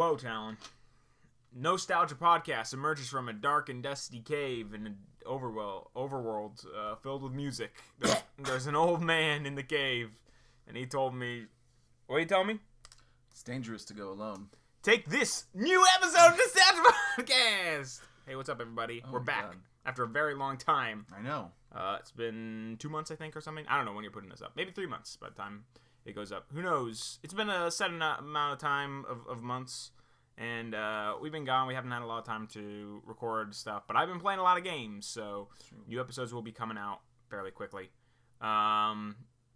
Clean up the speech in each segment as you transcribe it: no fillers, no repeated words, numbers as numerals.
Hello, Talon. No-Stalgia Podcast emerges from a dark and dusty cave in an overworld filled with music. There's an old man in the cave, and he told me... What did he tell me? It's dangerous to go alone. Take this new episode of No-Stalgia Podcast! Hey, what's up, everybody? We're back after a very long time. I know. It's been 2 months, I think, or something. I don't know when you're putting this up. Maybe 3 months by the time it goes up. Who knows? It's been a set amount of time of months. And we've been gone. We haven't had a lot of time to record stuff. But I've been playing a lot of games, so new episodes will be coming out fairly quickly.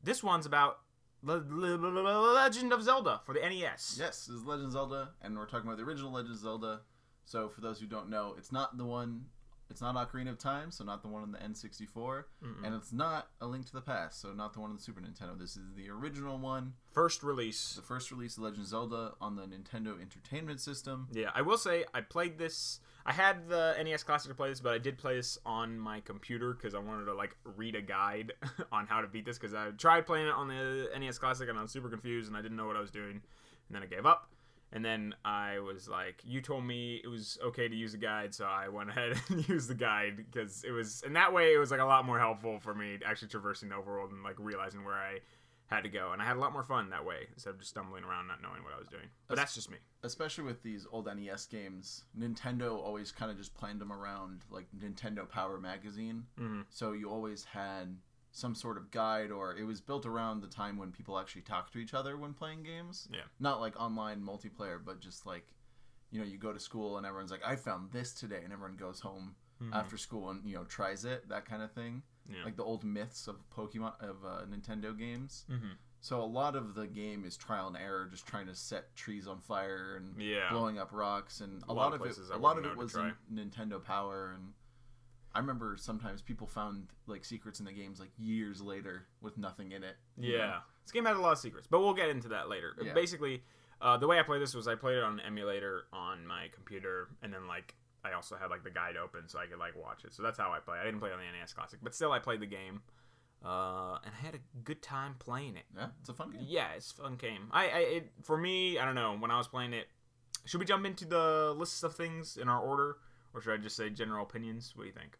This one's about Legend of Zelda for the NES. Yes, this is Legend of Zelda, and we're talking about the original Legend of Zelda. So for those who don't know, it's not the one... It's not Ocarina of Time, so not the one on the N64. And it's not A Link to the Past, so not the one on the Super Nintendo. This is the original one. First release. The first release of Legend of Zelda on the Nintendo Entertainment System. Yeah, I will say, I played this... I had the NES Classic to play this, but I did play this on my computer because I wanted to, like, read a guide on how to beat this. Because I tried playing it on the NES Classic, and I was super confused, and I didn't know what I was doing. And then I gave up. And then I was like, you told me it was okay to use a guide, so I went ahead and used the guide, because it was, and that way it was like a lot more helpful for me actually traversing the overworld and like realizing where I had to go. And I had a lot more fun that way, instead of just stumbling around not knowing what I was doing. But that's just me. Especially with these old NES games, Nintendo always kind of just planned them around like Nintendo Power Magazine. So you always had some sort of guide, or it was built around the time when people actually talk to each other when playing games. Yeah. Not like online multiplayer, but just like, you know, you go to school and everyone's like, I found this today, and everyone goes home after school and, you know, tries it, that kind of thing. Yeah. Like the old myths of Pokemon, of Nintendo games. So a lot of the game is trial and error, just trying to set trees on fire and blowing up rocks, and a lot of it was in Nintendo Power. And I remember sometimes people found like secrets in the games like years later with nothing in it. Yeah. This game had a lot of secrets, but we'll get into that later. Yeah. Basically, the way I played this was I played it on an emulator on my computer, and then like I also had like the guide open so I could like watch it. So that's how I play. I didn't play it on the NES Classic, but still I played the game. And I had a good time playing it. Yeah, it's a fun game. Yeah, it's a fun game. For me, I don't know, when I was playing it, should we jump into the lists of things in our order? Or should I just say general opinions? What do you think?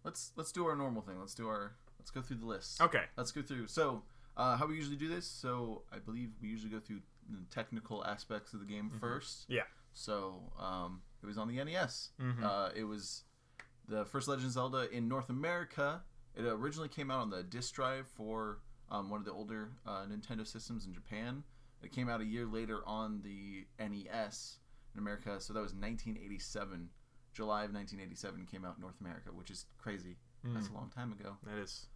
Let's do our normal thing. Let's go through the list. Okay. Let's go through. So, how we usually do this? So, I believe we usually go through the technical aspects of the game first. Yeah. So, it was on the NES. It was the first Legend of Zelda in North America. It originally came out on the disc drive for one of the older Nintendo systems in Japan. It came out a year later on the NES in America. So that was 1987. July of 1987 came out in North America, which is crazy. That's a long time ago. It is.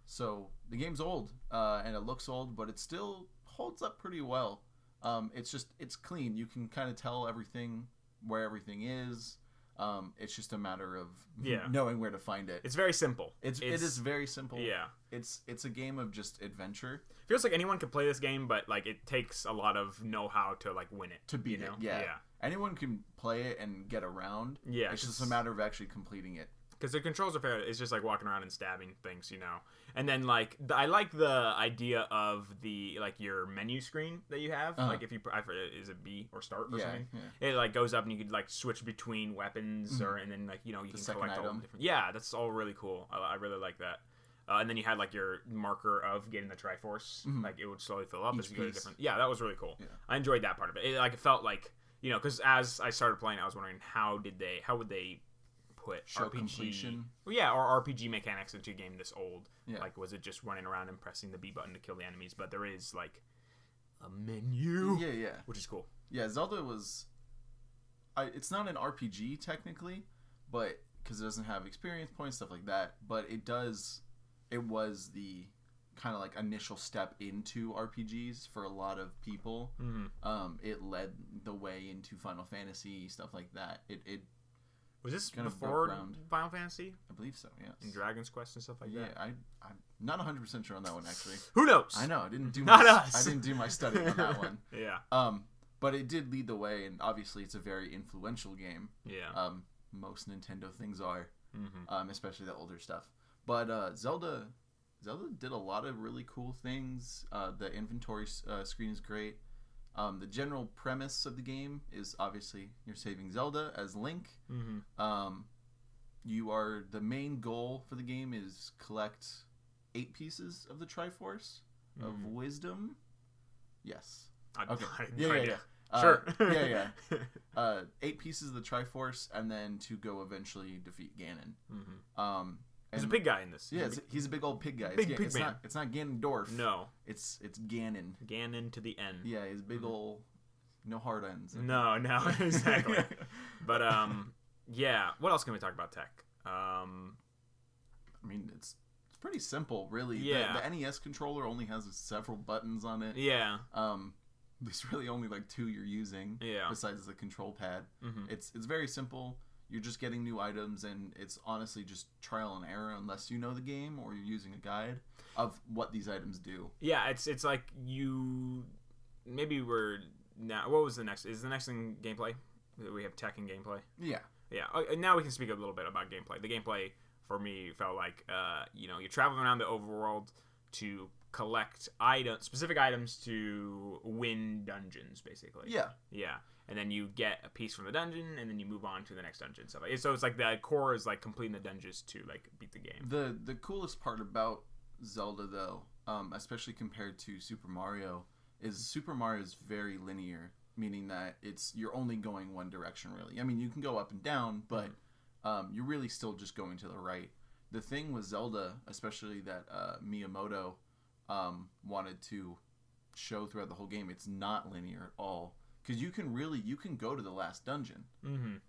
So the game's old, and it looks old, but it still holds up pretty well. It's clean. You can kind of tell where everything is. It's just a matter of knowing where to find it. It's very simple. It is very simple. Yeah. It's a game of just adventure. Feels like anyone could play this game, but like it takes a lot of know-how to like win it. To beat it. Yeah. Anyone can play it and get around. Yeah. It's just a matter of actually completing it. Because the controls are fair. It's just like walking around and stabbing things, you know. And then like I like the idea of the like your menu screen that you have. Like if you is it B or start or something? Yeah. It like goes up and you could like switch between weapons and then like you know you can collect all the different. Yeah, that's all really cool. I really like that. And then you had like your marker of getting the Triforce. Like it would slowly fill up as you go to different. Yeah, that was really cool. Yeah. I enjoyed that part of it. It felt like, you know, because as I started playing, I was wondering how would they put show RPG completion? Well, yeah, or RPG mechanics into a game this old. Yeah. Like, was it just running around and pressing the B button to kill the enemies? But there is like a menu. Yeah, which is cool. Yeah, Zelda was. It's not an RPG technically, but because it doesn't have experience points, stuff like that. But it does. It was the kind of like initial step into RPGs for a lot of people. It led the way into Final Fantasy, stuff like that. It was this kind before Final Fantasy? I believe so, yes. And Dragon's Quest and stuff like that? Yeah, I'm not 100% sure on that one, actually. Who knows? I know, I didn't do my study on that one. Yeah. But it did lead the way, and obviously it's a very influential game. Yeah. Most Nintendo things are, especially the older stuff. But Zelda did a lot of really cool things. The inventory screen is great. The general premise of the game is obviously you're saving Zelda as Link. The main goal for the game is collect 8 pieces of the Triforce of Wisdom. Yes. Okay. Yeah. Sure. 8 pieces of the Triforce, and then to go eventually defeat Ganon. There's a big guy in this. He's a big old pig guy. Big pig man. It's not Ganondorf. No. It's Ganon. Ganon to the N. Yeah, he's big old... No hard ends. No, exactly. But, yeah. What else can we talk about tech? I mean, it's pretty simple, really. Yeah. The NES controller only has several buttons on it. Yeah. There's really only like 2 you're using. Yeah. Besides the control pad. It's very simple. You're just getting new items, and it's honestly just trial and error unless you know the game or you're using a guide of what these items do. Yeah, it's like maybe we're now. What was the next? Is the next thing gameplay? We have tech and gameplay. Yeah. Now we can speak a little bit about gameplay. The gameplay for me felt like you're traveling around the overworld to collect specific items to win dungeons, basically. Yeah. And then you get a piece from the dungeon, and then you move on to the next dungeon. So it's like the core is like completing the dungeons to like beat the game. The coolest part about Zelda, though, especially compared to Super Mario, is Super Mario is very linear, meaning that you're only going one direction, really. I mean, you can go up and down, but you're really still just going to the right. The thing with Zelda, especially that Miyamoto wanted to show throughout the whole game, it's not linear at all. Because you can go to the last dungeon,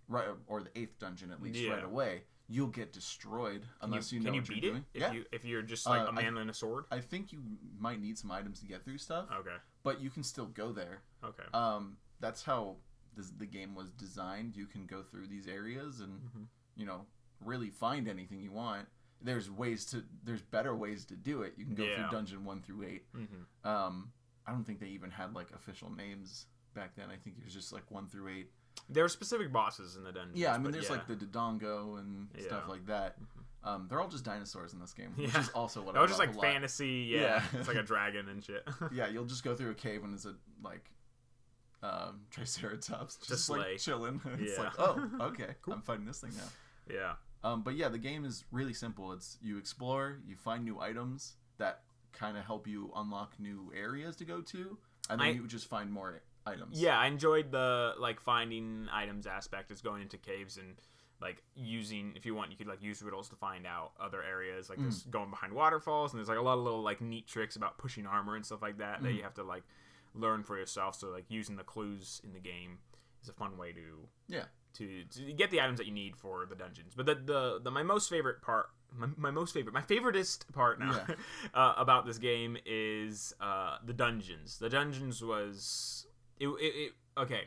right, or the 8th dungeon at least right away. You'll get destroyed unless you know what you're doing. If you're just like a man and a sword? I think you might need some items to get through stuff. Okay. But you can still go there. Okay. That's how the game was designed. You can go through these areas and really find anything you want. There's better ways to do it. You can go through dungeon 1 through 8. I don't think they even had like official names back then. I think it was just like 1 through 8. There are specific bosses in the dungeons. Yeah, I mean, there's like the Dodongo and stuff like that. They're all just dinosaurs in this game, which is also what I love. Just like fantasy. Yeah. It's like a dragon and shit. Yeah, you'll just go through a cave and it's a like Triceratops just like chilling. It's like, oh, okay, cool. I'm fighting this thing now. Yeah. But yeah, the game is really simple. It's you explore, you find new items that kind of help you unlock new areas to go to, and then you just find more items. Yeah, I enjoyed the like finding items aspect. Is going into caves and like using, if you want, you could like use riddles to find out other areas, like there's going behind waterfalls, and there's like a lot of little like neat tricks about pushing armor and stuff like that that you have to like learn for yourself. So like using the clues in the game is a fun way to get the items that you need for the dungeons. But my most favorite part, my favoritist part now about this game is the dungeons. The dungeons was okay.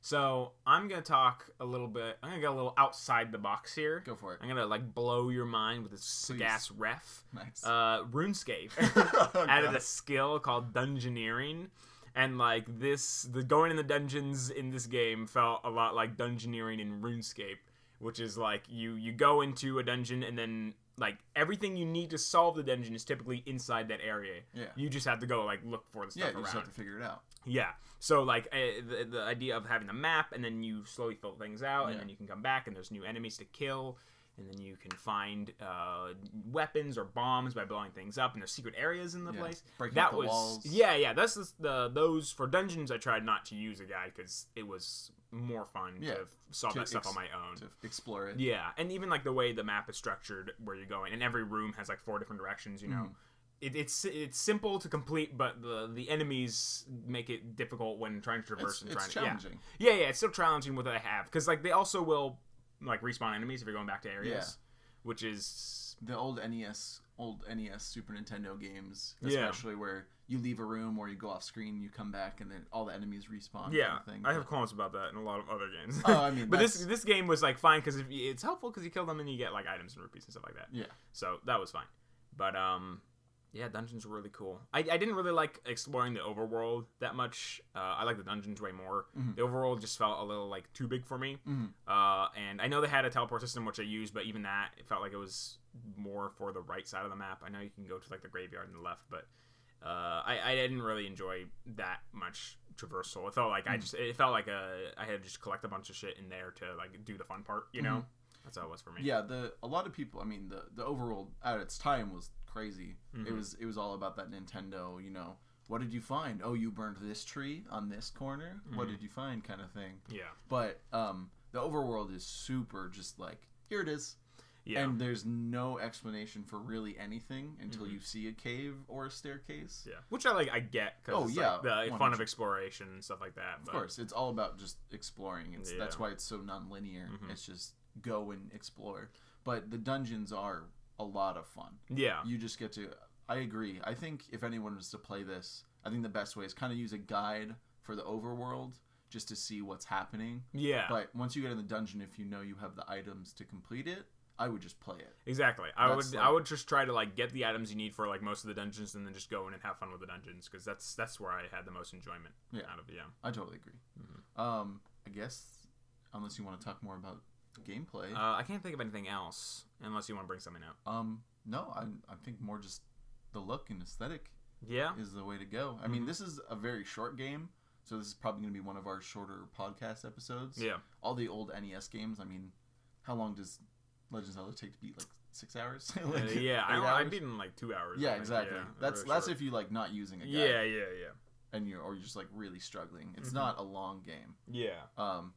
So I'm gonna talk a little bit. I'm gonna get a little outside the box here. Go for it. I'm gonna like blow your mind with this gas ref. Nice. RuneScape added a skill called dungeoneering, and like the going in the dungeons in this game felt a lot like dungeoneering in RuneScape, which is like you go into a dungeon and then like everything you need to solve the dungeon is typically inside that area. Yeah. You just have to go like look for the stuff around. Yeah, you just have to figure it out. Yeah. So like the idea of having a map and then you slowly fill things out and then you can come back and there's new enemies to kill and then you can find weapons or bombs by blowing things up and there's secret areas in the place. Breaking up the walls. Yeah. That's those for dungeons. I tried not to use a guide because it was more fun to solve that stuff on my own. To explore it. Yeah, and even like the way the map is structured, where you're going, and every room has like 4 different directions. You know, it's simple to complete, but the enemies make it difficult when trying to traverse it's challenging. Yeah, it's still challenging with what I have because like they also will like respawn enemies if you're going back to areas, which is the old NES, Super Nintendo games, especially where you leave a room or you go off screen, you come back, and then all the enemies respawn. Yeah, kind of thing. I have comments about that in a lot of other games. Oh, I mean, but this game was like fine because it's helpful because you kill them and you get like items and rupees and stuff like that. Yeah. So that was fine. But yeah, dungeons were really cool. I didn't really like exploring the overworld that much. I like the dungeons way more. The overworld just felt a little like too big for me. And I know they had a teleport system which I used, but even that it felt like it was more for the right side of the map. I know you can go to like the graveyard on the left, but I didn't really enjoy that much traversal. It felt like I had to just collect a bunch of shit in there to like do the fun part, you know. That's how it was for me. Yeah, a lot of people. I mean, the overworld at its time was crazy. It was all about that Nintendo. You know, what did you find? Oh, you burned this tree on this corner. What did you find? Kind of thing. Yeah. But the overworld is super just like, here it is. Yeah. And there's no explanation for really anything until you see a cave or a staircase. Yeah. Which I get. Cause like the fun of exploration and stuff like that. Of course, it's all about just exploring. That's why it's so non-linear. It's just go and explore. But the dungeons are a lot of fun. Yeah. You just get to... I agree. I think if anyone was to play this, I think the best way is kind of use a guide for the overworld just to see what's happening. Yeah. But once you get in the dungeon, if you know you have the items to complete it, I would just play it. Exactly. I would just try to like get the items you need for like most of the dungeons and then just go in and have fun with the dungeons because that's where I had the most enjoyment out of it. Yeah. I totally agree. I guess unless you want to talk more about gameplay. I can't think of anything else unless you want to bring something up. No, I think more just the look and aesthetic is the way to go. I mean, this is a very short game, so this is probably going to be one of our shorter podcast episodes. Yeah. All the old NES games, I mean, how long does Legend of Zelda take to beat? Like 6 hours? Like I beat in like 2 hours. Yeah, exactly. Yeah, that's if you like not using a guide. Yeah. And you're just like really struggling. It's not a long game. Yeah.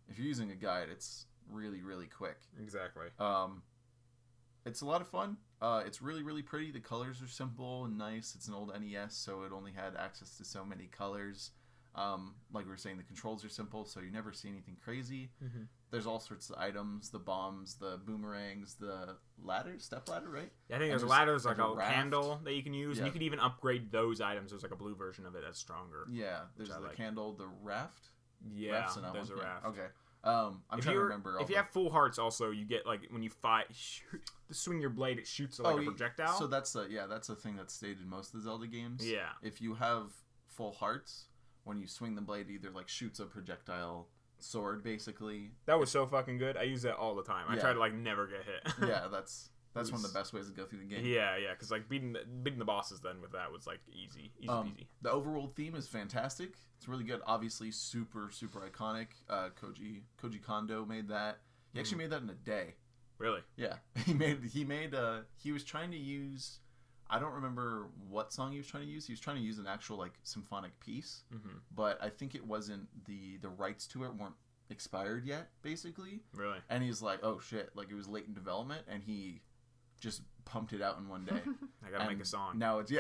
If you're using a guide, it's really, really quick. Exactly. It's a lot of fun. It's really, really pretty. The colors are simple and nice. It's an old NES, so it only had access to so many colors. Like we were saying, the controls are simple, so you never see anything crazy. There's all sorts of items, the bombs, the boomerangs, the step ladder, right? Yeah, I think there's a ladder, there's like a candle that you can use, and you can even upgrade those items. There's like a blue version of it that's stronger. Yeah, there's the candle, the raft. Yeah, there's a raft. Okay. I'm trying to remember. If you have full hearts, also you get like when you swing your blade, it shoots like a projectile. So that's a thing that's stated in most of the Zelda games. Yeah. If you have full hearts, when you swing the blade, it either like shoots a projectile sword, basically. That was so fucking good. I use that all the time. I try to like never get hit. Yeah, that's one of the best ways to go through the game. Yeah, because like beating the bosses then with that was like easy peasy. The overworld theme is fantastic. It's really good. Obviously, super super iconic. Koji Kondo made that. He actually made that in a day. Really? Yeah. He was trying to use. I don't remember what song he was trying to use. He was trying to use an actual like symphonic piece, but I think it wasn't the rights to it weren't expired yet, basically. Really? And he's like, oh shit, like it was late in development, and he just pumped it out in one day. I gotta make a song. Now it's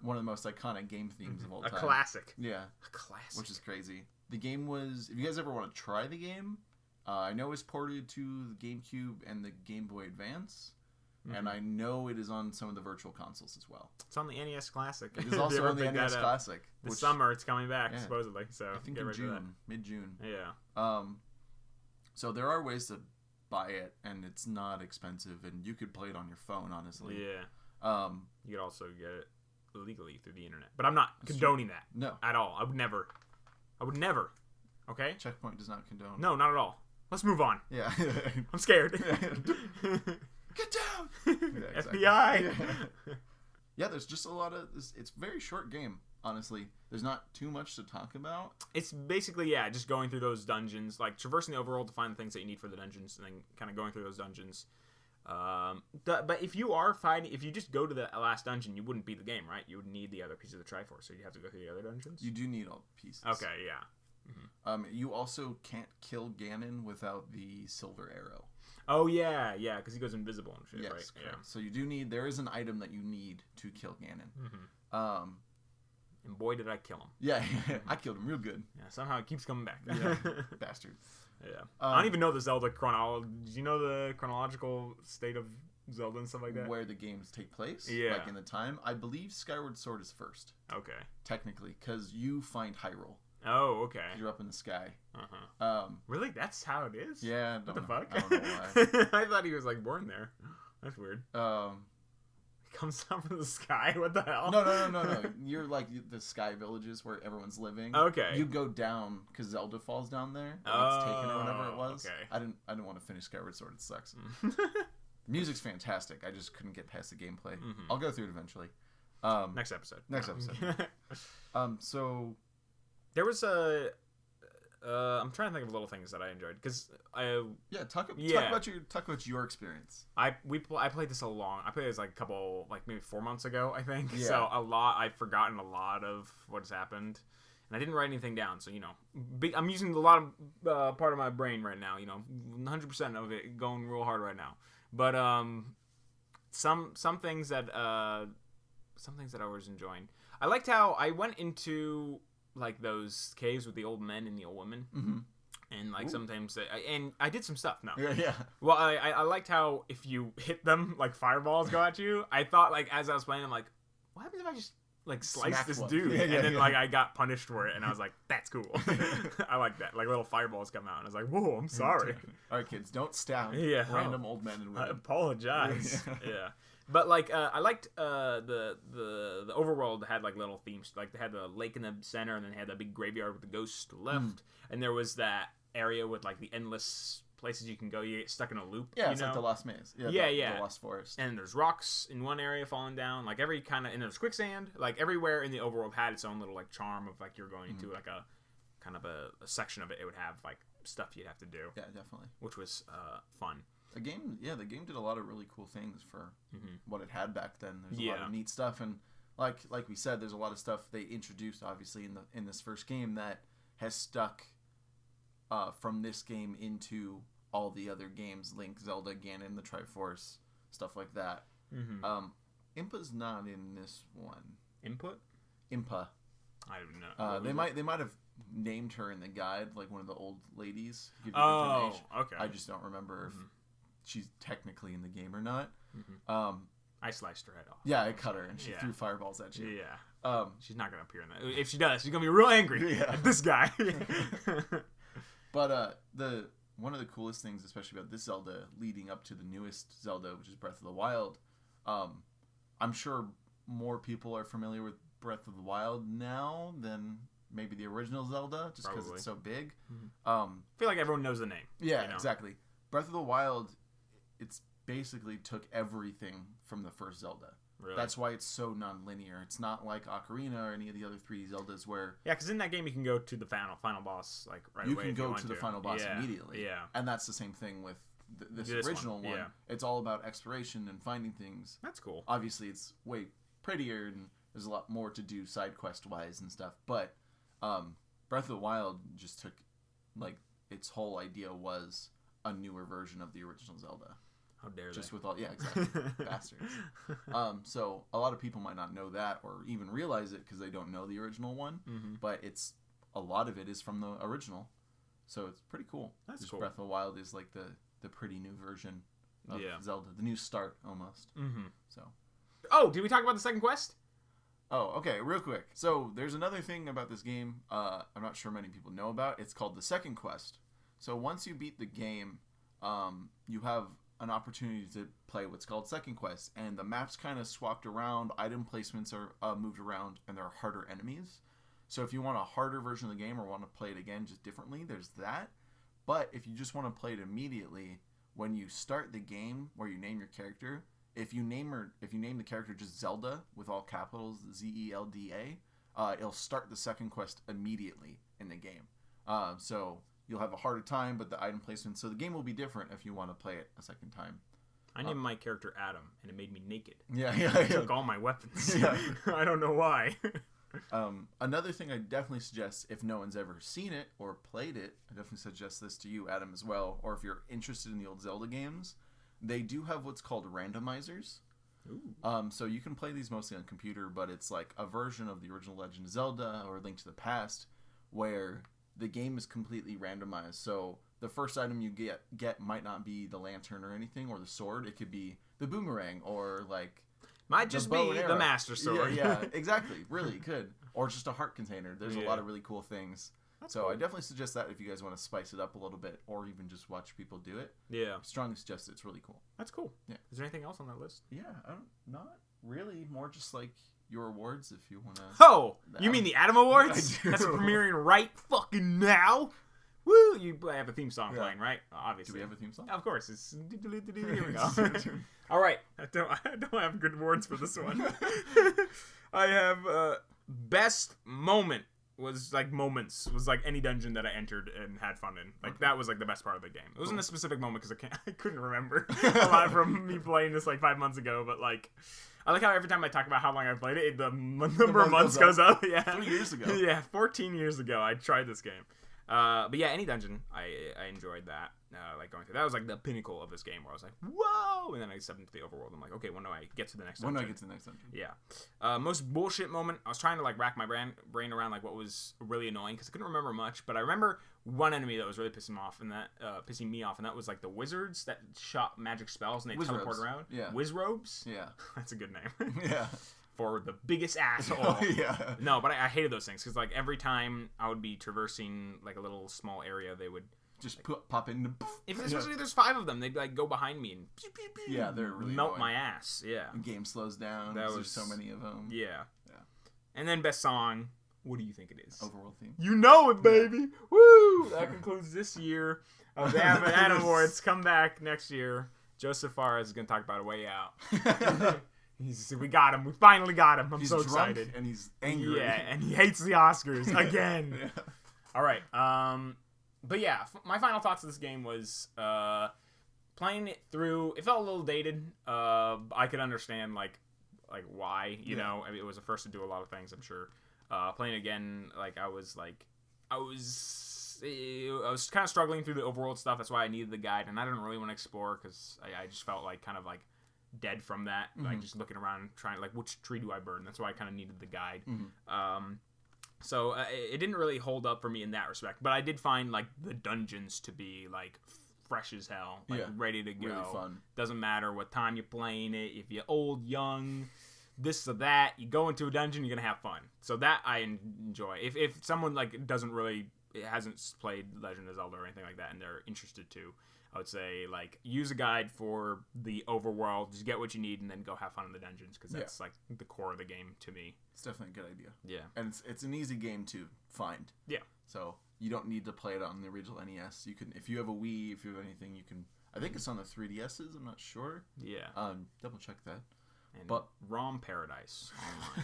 one of the most iconic game themes of all time. A classic. Yeah. A classic. Which is crazy. The game was. If you guys ever want to try the game, I know it's ported to the GameCube and the Game Boy Advance. And I know it is on some of the virtual consoles as well. It's on the NES Classic. It is also on the NES Classic. This summer it's coming back, supposedly. So I think in June, mid-June. Yeah. So there are ways to buy it, and it's not expensive, and you could play it on your phone, honestly. Yeah. You could also get it illegally through the internet, but I'm not condoning that. No. At all. I would never. Okay. Checkpoint does not condone. No, not at all. Let's move on. Yeah. I'm scared. Get down! Yeah, exactly. FBI! Yeah, there's just a lot of... It's a very short game, honestly. There's not too much to talk about. It's basically, just going through those dungeons, like traversing the overworld to find the things that you need for the dungeons, and then kind of going through those dungeons. But if you just go to the last dungeon, you wouldn't beat the game, right? You would need the other pieces of the Triforce, so you have to go through the other dungeons? You do need all the pieces. Okay, yeah. You also can't kill Ganon without the silver arrow. Oh, yeah, because he goes invisible and shit, yes, right? Correct. Yeah. So there is an item that you need to kill Ganon. And boy, did I kill him. Yeah, I killed him real good. Yeah, somehow it keeps coming back. Yeah, bastard. Yeah. I don't even know the Zelda chronology. Do you know the chronological state of Zelda and stuff like that? Where the games take place? Yeah. Like in the time? I believe Skyward Sword is first. Okay. Technically, because you find Hyrule. Oh, okay. You're up in the sky. Really? That's how it is? Yeah. What the fuck? I don't know why. I thought he was like born there. That's weird. He comes down from the sky? What the hell? No. You're like the sky villages where everyone's living. Okay. You go down because Zelda falls down there. It's taken or whatever it was. Okay. I didn't want to finish Skyward Sword. It sucks. Music's fantastic. I just couldn't get past the gameplay. I'll go through it eventually. Next episode. So There was a. I'm trying to think of little things that I enjoyed because talk about your experience. I played this I played this like a couple, like maybe 4 months ago, I think. Yeah. So I've forgotten a lot of what's happened, and I didn't write anything down. So I'm using a lot of part of my brain right now. 100% of it going real hard right now. But some things that I was enjoying. I liked how I went into like those caves with the old men and the old women, and like sometimes and I did some stuff. No, yeah. Well, I liked how if you hit them, like fireballs go at you. I thought like as I was playing, I'm like, what happens if I just like slice this dude? And then like I got punished for it, and I was like, that's cool. I like that. Like little fireballs come out, and I was like, whoa, I'm sorry. All right, kids, don't stab random old men and women. I apologize. Yeah. But like I liked the overworld had like little themes. Like they had the lake in the center, and then they had that big graveyard with the ghost to the left, and there was that area with like the endless places you can go. You get stuck in a loop. Yeah, it's like the Lost Maze. The Lost Forest. And there's rocks in one area falling down. Like every kind of, and there's quicksand. Like everywhere in the overworld had its own little like charm of like you're going into like a kind of a section of it. It would have like stuff you'd have to do. Yeah, definitely. Which was fun. The game did a lot of really cool things for what it had back then. There's a lot of neat stuff, and like we said, there's a lot of stuff they introduced obviously in this first game that has stuck from this game into all the other games: Link, Zelda, Ganon, the Triforce, stuff like that. Impa's not in this one. Impa. I don't know. They might have named her in the guide, like one of the old ladies. Okay. I just don't remember if she's technically in the game or not. I sliced her head off. Yeah, I cut her and she threw fireballs at you. Yeah. She's not gonna appear in that. If she does, she's gonna be real angry at this guy. But one of the coolest things, especially about this Zelda, leading up to the newest Zelda, which is Breath of the Wild, I'm sure more people are familiar with Breath of the Wild now than maybe the original Zelda, just because it's so big. I feel like everyone knows the name. Yeah, exactly. Breath of the Wild, it's basically took everything from the first Zelda. Really? That's why it's so non-linear. It's not like Ocarina or any of the other 3D Zeldas where... Yeah, because in that game you can go to the final boss like right away. You can go to the final boss immediately. Yeah. And that's the same thing with this original one. Yeah. It's all about exploration and finding things. That's cool. Obviously, it's way prettier and there's a lot more to do side quest-wise and stuff. But Breath of the Wild just took... like, its whole idea was a newer version of the original Zelda. How dare they? Just with all, exactly, bastards. So a lot of people might not know that or even realize it because they don't know the original one. But a lot of it is from the original, so it's pretty cool. That's cool. Breath of the Wild is like the pretty new version of Zelda, the new start almost. So. Oh, did we talk about the second quest? Oh, okay, real quick. So there's another thing about this game I'm not sure many people know about. It's called the second quest. So once you beat the game, you have an opportunity to play what's called second quest, and the map's kind of swapped around, item placements are moved around, and there are harder enemies. So if you want a harder version of the game or want to play it again just differently, there's that. But if you just want to play it immediately, when you start the game where you name your character, if you name the character just Zelda with all capitals, Zelda, it'll start the second quest immediately in the game. So you'll have a harder time, but the item placement... So the game will be different if you want to play it a second time. I named my character Adam, and it made me naked. Yeah. It took all my weapons. Yeah. I don't know why. Another thing I definitely suggest, if no one's ever seen it or played it, I definitely suggest this to you, Adam, as well. Or if you're interested in the old Zelda games, they do have what's called randomizers. Ooh. So you can play these mostly on computer, but it's like a version of the original Legend of Zelda or Link to the Past where... the game is completely randomized, so the first item you get might not be the lantern or anything, or the sword. It could be the boomerang, or like... might just be the Master Sword. Yeah, exactly. Really could. Or just a heart container. There's a lot of really cool things. That's cool. I definitely suggest that if you guys want to spice it up a little bit, or even just watch people do it. Yeah. Strongly suggest it. It's really cool. That's cool. Yeah. Is there anything else on that list? Yeah, not really. More just like... your awards, if you want to... Oh! You mean the Adam Awards? That's premiering right fucking now? Woo! You have a theme song playing, right? Obviously. Do we have a theme song? Of course. It's... Here we go. All right. I don't have good awards for this one. I have Best Moment was like moments, was like any dungeon that I entered and had fun in. Like that was like the best part of the game. It wasn't a specific moment because I couldn't remember a lot from me playing this like 5 months ago, but like I like how every time I talk about how long I've played it, the number of months goes up. Yeah, 3 years ago. Yeah, 14 years ago I tried this game. But yeah, any dungeon, I enjoyed that. Like going through that was like the pinnacle of this game where I was like, whoa! And then I stepped into the overworld. I'm like, okay, when do I get to the next dungeon? When do I get to the next dungeon? Yeah. Most bullshit moment. I was trying to like rack my brain around like what was really annoying because I couldn't remember much. But I remember one enemy that was really pissing me off, and that was like the wizards that shot magic spells and they teleport around. Yeah. Wizrobes. Yeah. That's a good name. Yeah. For the biggest asshole. Oh, yeah. No, but I hated those things because like every time I would be traversing like a little small area, they would just pop in. Especially if there's 5 of them, they'd like go behind me and yeah, they're really melt annoying. my ass. Yeah. The game slows down. There's so many of them. Yeah. And then best song. What do you think it is? Overworld theme. You know it, baby. Yeah. Woo! That concludes this year of the Adam Awards. Come back next year. Joseph Fares is going to talk about A Way Out. We got him. We finally got him. I'm so excited. And he's angry. Yeah, and he hates the Oscars again. Yeah. All right. But yeah, my final thoughts of this game was playing it through. It felt a little dated. I could understand like why. You know, I mean, it was the first to do a lot of things. I'm sure. Playing again, like I was kind of struggling through the overworld stuff. That's why I needed the guide, and I didn't really want to explore because I just felt like kind of like dead from that, like just looking around trying like which tree do I burn. That's why I kind of needed the guide. So it didn't really hold up for me in that respect, but I did find like the dungeons to be like fresh as hell, like ready to go. Really fun. Doesn't matter what time you're playing it, if you're old, young, this or that, you go into a dungeon, you're gonna have fun. So that I enjoy. If someone like hasn't played Legend of Zelda or anything like that and they're interested to, I would say, like, use a guide for the overworld. Just get what you need and then go have fun in the dungeons because that's, like, the core of the game to me. It's definitely a good idea. Yeah. And it's an easy game to find. Yeah. So you don't need to play it on the original NES. You can, if you have a Wii, if you have anything, you can. I think it's on the 3DSs. I'm not sure. Yeah. Double check that. And ROM Paradise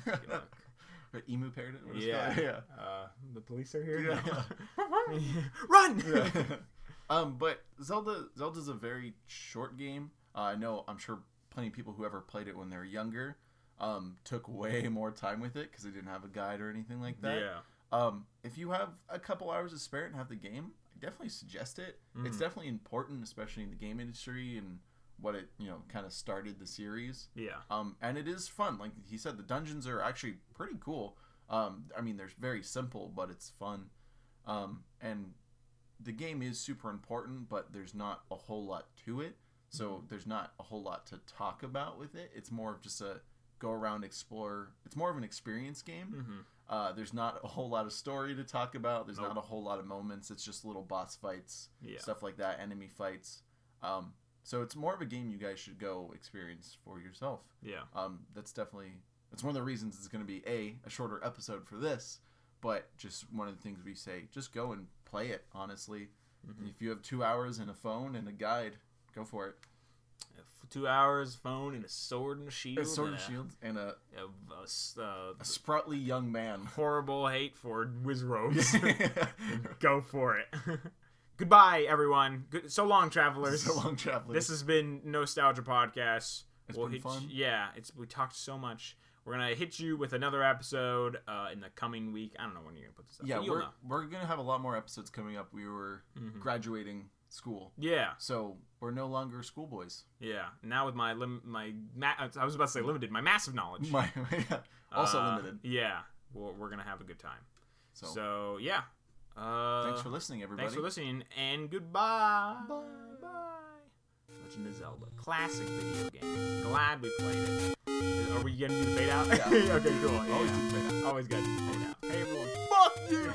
online. Or Emu Paradise? Yeah. Yeah. The police are here? Yeah. No. Run! Yeah. But Zelda's a very short game. I'm sure plenty of people who ever played it when they were younger took way more time with it because they didn't have a guide or anything like that. Yeah. If you have a couple hours to spare and have the game, I definitely suggest it. It's definitely important, especially in the game industry and what it kind of started the series. Yeah. And it is fun. Like he said, the dungeons are actually pretty cool. I mean, they're very simple, but it's fun. And the game is super important, but there's not a whole lot to it. So there's not a whole lot to talk about with it. It's more of just a go around, explore. It's more of an experience game. There's not a whole lot of story to talk about. There's not a whole lot of moments. It's just little boss fights, stuff like that, enemy fights. So it's more of a game you guys should go experience for yourself. Yeah. That's one of the reasons it's going to be a shorter episode for this, but just one of the things we say, just go and play it, honestly. If you have 2 hours and a phone and a guide, go for it. 2 hours, phone, and a sword and a shield. A sword and a shield, and a sproutley young man. Horrible hate for Wizrobes. Go for it. Goodbye, everyone. So long, travelers. So long, travelers. This has been No-Stalgia Podcast. It's been fun. We talked so much. We're going to hit you with another episode in the coming week. I don't know when you're going to put this up. Yeah, we're going to have a lot more episodes coming up. We were graduating school. Yeah. So we're no longer schoolboys. Yeah. Now with my I was about to say limited, my massive knowledge. Also limited. Yeah. We're going to have a good time. So yeah. Thanks for listening, everybody. Thanks for listening, and goodbye. Bye. Legend of Zelda. Classic video game. Glad we played it. Are we going to do the fade out? Yeah. Okay, cool. Always do the fade out. Always got to do the fade out. Hey, everyone. Fuck you!